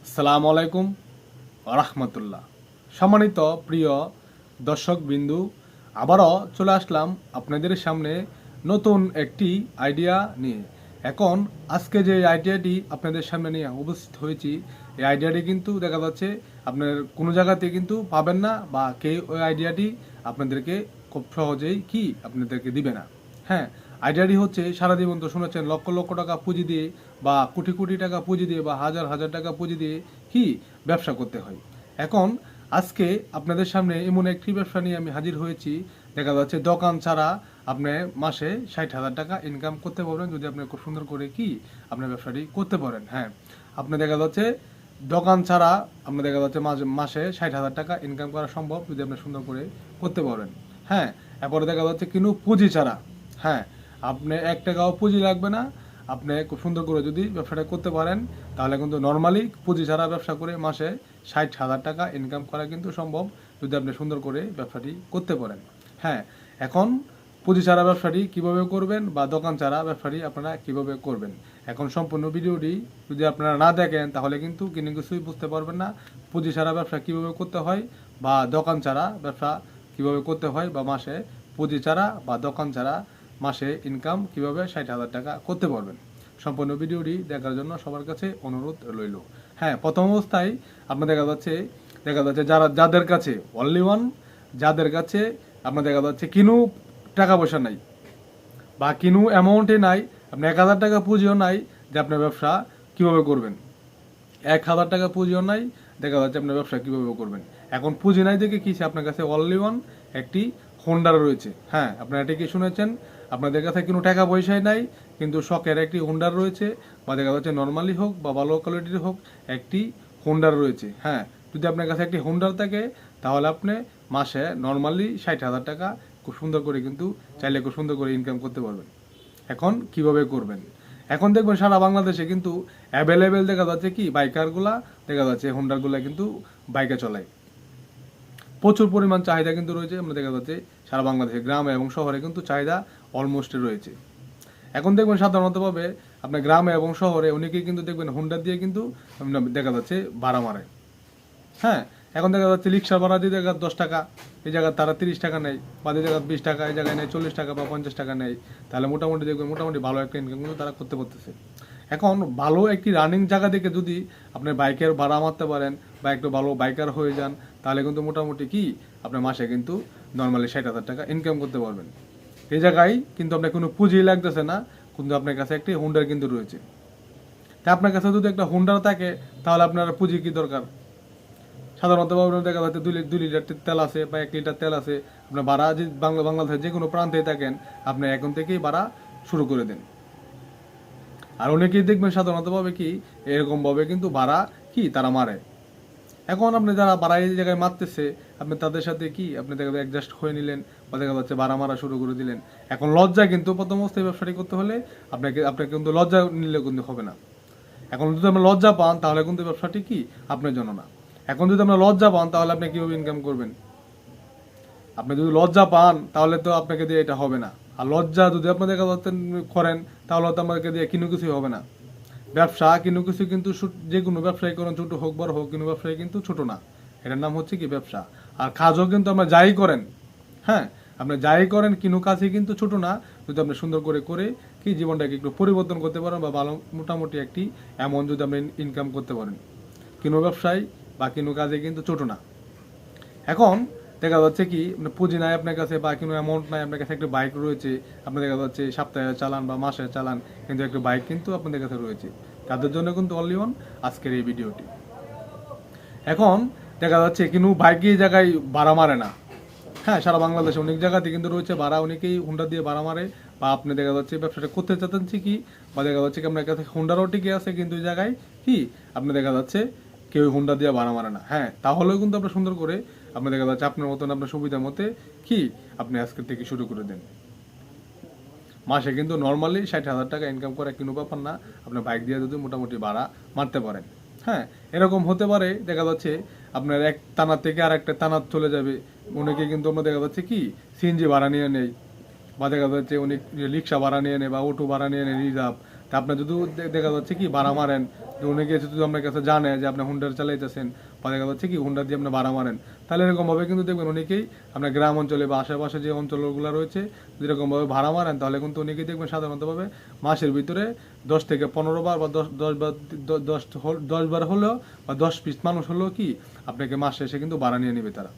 আসসালামু আলাইকুম রাহমাতুল্লাহ। সম্মানিত প্রিয় দর্শক বিন্দু, আবারও চলে আসলাম আপনাদের সামনে নতুন একটি আইডিয়া নিয়ে। এখন আজকে যে আইডিয়াটি আপনাদের সামনে নিয়ে উপস্থিত হয়েছি, এই আইডিয়াটি কিন্তু দেখা যাচ্ছে আপনার কোনো জায়গাতে কিন্তু পাবেন না, বা কেউ ওই আইডিয়াটি আপনাদেরকে খুব সহজেই আপনাদেরকে দিবে না। হ্যাঁ, আইডিয়াটি হচ্ছে সারা জীবন তো শুনেছেন লক্ষ লক্ষ টাকা পুঁজি দিয়ে বা কোটি কোটি টাকা পুঁজি দিয়ে বা হাজার হাজার টাকা পুঁজি দিয়ে ব্যবসা করতে হয়। এখন আজকে আপনাদের সামনে এমন একটি ব্যবসা নিয়ে আমি হাজির হয়েছি। দেখা যাচ্ছে দোকান ছাড়া আপনি মাসে 60,000 টাকা ইনকাম করতে পারবেন যদি আপনি খুব সুন্দর করে আপনার ব্যবসাটি করতে পারেন। হ্যাঁ, আপনি দেখা যাচ্ছে দোকান ছাড়া আপনি দেখা যাচ্ছে মাসে 60,000 টাকা ইনকাম করা সম্ভব যদি আপনি সুন্দর করে করতে পারেন। হ্যাঁ, এরপরে দেখা যাচ্ছে কিন্তু পুঁজি ছাড়া। হ্যাঁ, আপনি 1 টাকাও পুঁজি লাগবে না। আপনি খুব সুন্দর করে যদি ব্যবসাটা করতে পারেন তাহলে কিন্তু নর্মালি পুঁজি ছাড়া ব্যবসা করে মাসে 60,000 টাকা ইনকাম করা কিন্তু সম্ভব যদি আপনি সুন্দর করে ব্যবসাটি করতে পারেন। হ্যাঁ, এখন পুঁজি ছাড়া ব্যবসাটি কিভাবে করবেন বা দোকান ছাড়া ব্যবসাটি আপনারা কিভাবে করবেন, এখন সম্পূর্ণ ভিডিওটি যদি আপনারা না দেখেন তাহলে কিন্তু কিছুই বুঝতে পারবেন না। পুঁজি ছাড়া ব্যবসা কিভাবে করতে হয় বা দোকান ছাড়া ব্যবসা কিভাবে করতে হয়, বা মাসে পুঁজি ছাড়া বা দোকান ছাড়া মাসে ইনকাম কিভাবে 60,000 টাকা করতে পারবেন। সম্পূর্ণ ভিডিওটি দেখার জন্য সবার কাছে অনুরোধ রইল। হ্যাঁ, প্রথম অবস্থায় আপনার দেখা যাচ্ছে যাদের কাছে অনলি ওয়ান, যাদের কাছে আপনার দেখা যাচ্ছে কিনু টাকা পয়সা নাই বা কিনু অ্যামাউন্টে নাই, আপনি 1,000 টাকা পুঁজিও নাই যে আপনার ব্যবসা কিভাবে করবেন। 1,000 টাকা পুঁজিও নাই, দেখা যাচ্ছে আপনার ব্যবসা কিভাবে করবেন। এখন পুঁজি নাই দেখে আপনার কাছে অনলি ওয়ান একটি হোন্ডার রয়েছে। হ্যাঁ, আপনারা এটা কি শুনেছেন, আপনাদের কাছে কোনো টাকা পয়সাই নাই কিন্তু শখের একটি হোন্ডার রয়েছে, বা দেখা যাচ্ছে নর্মালি হোক বা ভালো কোয়ালিটির হোক একটি হোন্ডার রয়েছে। হ্যাঁ, যদি আপনার কাছে একটি হোন্ডার থাকে তাহলে আপনি মাসে নর্মালি 60,000 টাকা খুব সুন্দর করে চাইলে খুব সুন্দর করে ইনকাম করতে পারবেন। এখন কিভাবে করবেন, এখন দেখবেন সারা বাংলাদেশে কিন্তু অ্যাভেলেবেল দেখা যাচ্ছে বাইকারগুলা দেখা যাচ্ছে হোন্ডারগুলা কিন্তু বাইকে চলায়। প্রচুর পরিমাণ চাহিদা কিন্তু রয়েছে। আমরা দেখা যাচ্ছে সারা বাংলাদেশে গ্রামে এবং শহরে কিন্তু চাহিদা অলমোস্ট রয়েছে। এখন দেখবেন সাধারণতভাবে আপনার গ্রামে এবং শহরে অনেকেই কিন্তু দেখবেন হোন্ডা দিয়ে দেখা যাচ্ছে ভাড়া মারে। হ্যাঁ, এখন দেখা যাচ্ছে রিক্সা ভাড়া দিয়ে জায়গা 10 টাকা, এই জায়গায় তারা 30 টাকা নেয়, বা এই জায়গায় 20 টাকা, এই জায়গায় নেয় 40 টাকা বা 50 টাকা নেয়। তাহলে মোটামুটি দেখবেন মোটামুটি ভালো একটা ইনকাম কিন্তু তারা করতে পারতেছে। এখন ভালো একটি রানিং জায়গা থেকে যদি আপনি বাইকের ভাড়া মারতে পারেন বা একটু ভালো বাইকার হয়ে যান তাহলে কিন্তু মোটামুটি আপনার মাসে কিন্তু নর্মালি 60,000 টাকা ইনকাম করতে পারবেন। এই জায়গায় কিন্তু আপনার কোনো পুঁজি লাগতেছে না, কিন্তু আপনার কাছে একটি হোন্ডার কিন্তু রয়েছে। তা আপনার কাছে যদি একটা হোন্ডার থাকে তাহলে আপনার পুঁজি কি দরকার। সাধারণত দেখা যাচ্ছে 2 লিটার তেল আছে বা 1 লিটার তেল আছে, আপনার ভাড়া যে বাংলাদেশের যে কোনো প্রান্তে থাকেন আপনি এখন থেকেই ভাড়া শুরু করে দেন। আর অনেকেই দেখবেন সাধারণতভাবে এরকম ভাবে কিন্তু ভাড়া তারা মারে। এখন আপনি যারা ভাড়া এই জায়গায় মারতেছে আপনি তাদের সাথে আপনি দেখা যাচ্ছে অ্যাডজাস্ট হয়ে নিলেন, বা দেখা যাচ্ছে ভাড়া মারা শুরু করে দিলেন। এখন লজ্জা কিন্তু প্রথম অবস্থায় ব্যবসাটি করতে হলে আপনাকে কিন্তু লজ্জা নিলে কিন্তু হবে না। এখন যদি আপনি লজ্জা পান তাহলে কিন্তু ব্যবসাটি আপনার জন্য না। এখন যদি আপনি লজ্জা পান তাহলে আপনি কিভাবে ইনকাম করবেন। আপনি যদি লজ্জা পান তাহলে তো আপনাকে দিয়ে এটা হবে না। আর লজ্জা যদি আপনি দেখা যাচ্ছে করেন তাহলে তো আমাকে দিয়ে কোনো কিছুই হবে না। ব্যবসা কিছু কিন্তু যে কোনো ব্যবসায়ী করেন, ছোট হোক বড় হোক, কোনো ব্যবসায়ী কিন্তু ছোট না। এটার নাম হচ্ছে ব্যবসা। আর কাজও কিন্তু আমরা যাই করেন, হ্যাঁ, আপনি যাই করেন কোনো কাজই কিন্তু ছোট না, যদি আপনি সুন্দর করে করে জীবনটাকে একটু পরিবর্তন করতে পারেন বা ভালো মোটামুটি একটি অ্যামাউন্ট যদি আপনি ইনকাম করতে পারেন, কোনো ব্যবসায় বা কোনো কাজে কিন্তু ছোট না। এখন দেখা যাচ্ছে পুঁজি নাই আপনার কাছে বা কোনো অ্যামাউন্ট নাই, আপনার কাছে একটা বাইক রয়েছে, আপনি দেখা যাচ্ছে সপ্তাহে চালান বা মাসে চালান, কিন্তু একটা বাইক কিন্তু আপনাদের কাছে রয়েছে। তাদের জন্য কিন্তু অনলি ওয়ান আজকের এই ভিডিওটি। এখন দেখা যাচ্ছে কিন্তু বাইক এই জায়গায় ভাড়া মারে না। হ্যাঁ, সারা বাংলাদেশে অনেক জায়গাতে কিন্তু রয়েছে ভাড়া, অনেকেই হুন্ডা দিয়ে ভাড়া মারে, বা আপনি দেখা যাচ্ছে ব্যবসাটা করতে চাচ্ছেন বা দেখা যাচ্ছে আপনার কাছে হুন্ডারও টিকে আছে কিন্তু এই জায়গায় আপনি দেখা যাচ্ছে কেউ হুন্ডা দিয়ে ভাড়া মারে না। হ্যাঁ, তাহলেও কিন্তু আপনি সুন্দর করে আপনি দেখা যাচ্ছে আপনার মতন আপনার সুবিধা মতে আপনি আজকের থেকে শুরু করে দেন। মাসে কিন্তু নর্মালি 60,000 টাকা ইনকাম করা কোনো ব্যাপার না, আপনার বাইক দিয়ে যদি মোটামুটি ভাড়া মারতে পারেন। হ্যাঁ, এরকম হতে পারে দেখা যাচ্ছে আপনার এক টানা থেকে আর একটা টানা চলে যাবে। অনেকে কিন্তু আমরা দেখা যাচ্ছে সিএনজি ভাড়া নিয়ে নেই, বা দেখা যাচ্ছে অনেক রিক্সা ভাড়া নিয়ে নেয় বা অটো ভাড়া নিয়ে নেয় রিজার্ভ, তা আপনার যদি দেখা যাচ্ছে কি ভাড়া মারেন, যে অনেকে যদি আপনার কাছে জানে যে আপনি হুন্ডার চালাইতেছেন বা দেখা যাচ্ছে কি হুন্ডা দিয়ে আপনি ভাড়া মারেন, তাহলে এরকমভাবে কিন্তু দেখবেন অনেকেই আপনার গ্রাম অঞ্চলে বা আশেপাশে যে অঞ্চলগুলো রয়েছে যেরকমভাবে ভাড়া মারেন, তাহলে কিন্তু অনেকেই দেখবেন সাধারণতভাবে মাসের ভিতরে 10 থেকে 15 বার বা 10 বার হলেও বা 10 পিস মানুষ হলেও কি আপনাকে মাস শেষে কিন্তু ভাড়া নিয়ে নেবে তারা।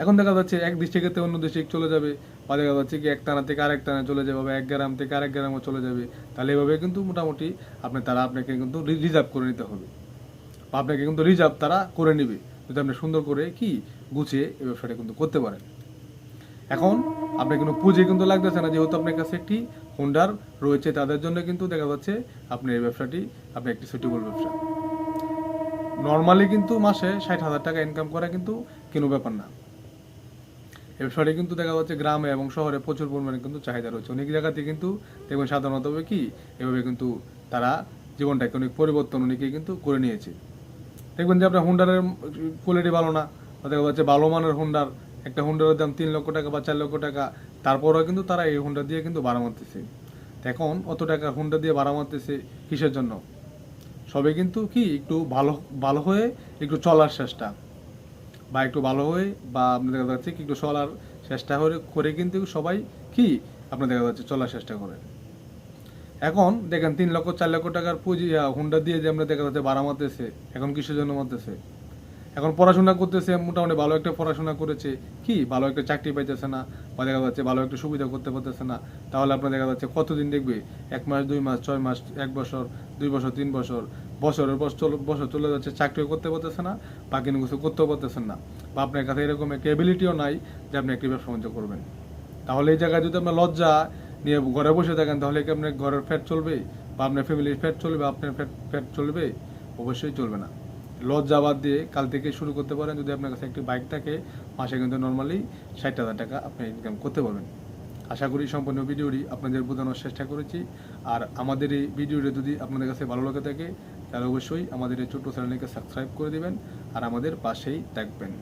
এখন দেখা যাচ্ছে এক ডিস্ট্রিক্ট থেকে অন্য ডিস্ট্রিক্ট চলে যাবে, বা দেখা যাচ্ছে কি এক থানা থেকে আরেক থানায় চলে যাবে, বা এক গ্রাম থেকে আরেক গ্রামে চলে যাবে। তাহলে এভাবে কিন্তু মোটামুটি আপনাকে কিন্তু রিজার্ভ করে নিতে হবে, বা আপনাকে কিন্তু রিজার্ভ তারা করে নিবে যদি আপনি সুন্দর করে কি গুছিয়ে এই ব্যবসাটা কিন্তু করতে পারেন। এখন আপনার কোনো পুঁজি কিন্তু লাগতেছে না, যেহেতু আপনার কাছে একটি হোন্ডার রয়েছে, তাদের জন্য কিন্তু দেখা যাচ্ছে আপনি এই ব্যবসাটি আপনি একটি সুইটেবল ব্যবসা। নর্মালি কিন্তু মাসে 60,000 টাকা ইনকাম করা কিন্তু কোনো ব্যাপার না। এই ব্যবসাটি কিন্তু দেখা যাচ্ছে গ্রামে এবং শহরে প্রচুর পরিমাণে কিন্তু চাহিদা রয়েছে। অনেক জায়গাতে কিন্তু দেখবেন সাধারণত কি এভাবে কিন্তু তারা জীবনটাকে অনেক পরিবর্তন অনেকেই কিন্তু করে নিয়েছে। দেখবেন যে আপনার হোন্ডারের কোয়ালিটি ভালো না, দেখা যাচ্ছে ভালো মানের হোন্ডার, একটা হোন্ডারের দাম 3 লক্ষ টাকা বা 4 লক্ষ টাকা, তারপরেও কিন্তু তারা এই হোন্ডা দিয়ে কিন্তু ভাড়া মারতেছে। এখন অত টাকা হোন্ডা দিয়ে ভাড়া মারতেছে কিসের জন্য? সবে কিন্তু কি একটু ভালো ভালো হয়ে একটু চলার চেষ্টা, বা একটু ভালো হয়ে বা আপনার দেখা যাচ্ছে কি একটু চলার চেষ্টা করে কিন্তু সবাই কি আপনার দেখা যাচ্ছে চলার চেষ্টা করে। এখন দেখেন 3 লক্ষ 4 লক্ষ টাকার পুঁজি হুন্ডা দিয়ে যে আমরা দেখা যাচ্ছে ভাড়া মারতেছে, এখন কিসের জন্য মারতেছে? এখন পড়াশোনা করতেছে, মোটামুটি ভালো একটা পড়াশোনা করেছে, কি ভালো একটা চাকরি পাইতেছে না, বা দেখা যাচ্ছে ভালো একটা সুবিধা করতে পারতেছে না, তাহলে আপনার দেখা যাচ্ছে কতদিন দেখবে 1 মাস 2 মাস 6 মাস 1 বছর 2 বছর 3 বছর বছরের বছর চলে যাচ্ছে, চাকরিও করতে পারতেছে না বা কোনো কিছু করতেও পারতেছেন না, বা আপনার কাছে এরকম একটা এবিলিটিও নাই যে আপনি একটি ব্যবসা বাণিজ্য করবেন। তাহলে এই জায়গায় যদি আপনার লজ্জা নিয়ে ঘরে বসে থাকেন, তাহলে কি আপনার ঘরের ফ্যাট চলবে বা আপনার ফ্যামিলির ফ্যাট চলবে, আপনার ফ্যাট চলবে? অবশ্যই চলবে না। লজ্জা বাদ দিয়ে কাল থেকে শুরু করতে পারেন। যদি আপনার কাছে একটি বাইক থাকে, মাসে কিন্তু নর্মালি 60,000 টাকা আপনি ইনকাম করতে পারবেন। আশা করি সম্পূর্ণ ভিডিওটি আপনাদের বোঝানোর চেষ্টা করেছি। আর আমাদের এই ভিডিওটি যদি আপনাদের কাছে ভালো লাগে থাকে, তাহলে অবশ্যই আমাদের এই ছোট্ট চ্যানেলটিকে সাবস্ক্রাইব করে দিবেন আর আমাদের পাশেই থাকবেন।